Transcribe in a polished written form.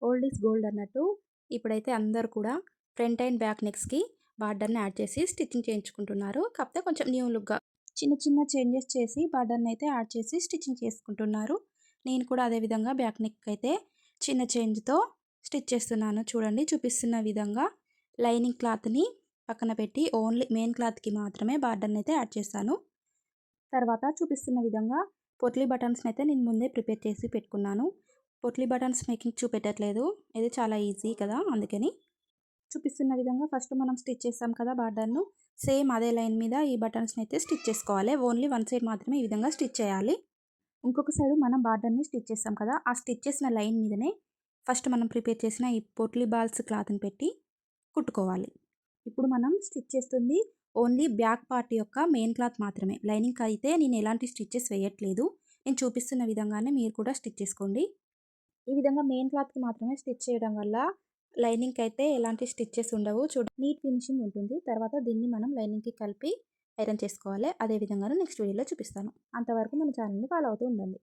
Old is gold అన్నట్టు ఇప్పుడైతే అందరూ కూడా ఫ్రంట్ అండ్ బ్యాక్ నెక్స్‌కి బార్డర్‌ని యాడ్ చేసి స్టిచ్చింగ్ చేయించుకుంటున్నారు. కాకపోతే కొంచెం న్యూ లుక్‌గా చిన్న చిన్న చేంజెస్ చేసి బార్డర్‌ని అయితే యాడ్ చేసి స్టిచ్చింగ్ చేసుకుంటున్నారు. నేను కూడా అదే విధంగా బ్యాక్ నెక్ అయితే చిన్న చేంజ్‌తో స్టిచ్ చేస్తున్నాను. చూడండి చూపిస్తున్న విధంగా లైనింగ్ క్లాత్‌ని పక్కన పెట్టి ఓన్లీ మెయిన్ క్లాత్‌కి మాత్రమే బార్డర్‌ని అయితే యాడ్ చేశాను. తర్వాత చూపిస్తున్న విధంగా పొట్లీ బటన్స్‌ని అయితే నేను ముందే ప్రిపేర్ చేసి పెట్టుకున్నాను. పొట్లీ బటన్స్ మేకింగ్ చూపెట్టట్లేదు. ఇది చాలా ఈజీ కదా! అందుకని. చూపిస్తున్న విధంగా ఫస్ట్ మనం స్టిచ్ చేసాం కదా బార్డర్‌ను. సేమ్ అదే లైన్ మీద ఈ బటన్స్‌ని అయితే స్టిచ్ చేసుకోవాలి. ఓన్లీ వన్ సైడ్ మాత్రమే ఈ విధంగా స్టిచ్ చేయాలి. ఇంకొక సైడ్ మనం బార్డర్‌ని స్టిచ్ చేసాం కదా! ఆ స్టిచ్ చేసిన లైన్ మీదనే ఫస్ట్ మనం ప్రిపేర్ చేసిన ఈ పొట్లీ బాల్స్ క్లాత్‌ని పెట్టి కుట్టుకోవాలి. ఇప్పుడు మనం స్టిచ్ చేస్తుంది ఓన్లీ బ్యాక్ పార్ట్ యొక్క మెయిన్ క్లాత్ మాత్రమే. లైనింగ్‌కి అయితే నేను ఎలాంటి స్టిచెస్ వేయట్లేదు. నేను చూపిస్తున్న విధంగానే మీరు కూడా స్టిచ్ చేసుకోండి. ఈ విధంగా మెయిన్ క్లాత్‌కి మాత్రమే స్టిచ్ చేయడం వల్ల లైనింగ్‌కి అయితే ఎలాంటి స్టిచెస్ ఉండవు. నీట్ ఫినిషింగ్ ఉంటుంది. తర్వాత దీన్ని మనం లైనింగ్‌కి కలిపి ఐరన్ చేసుకోవాలి. అదే విధంగాను నెక్స్ట్ వీడియోలో చూపిస్తాను. అంతవరకు మన ఛానల్‌ని ఫాలో అవుతూ ఉండండి.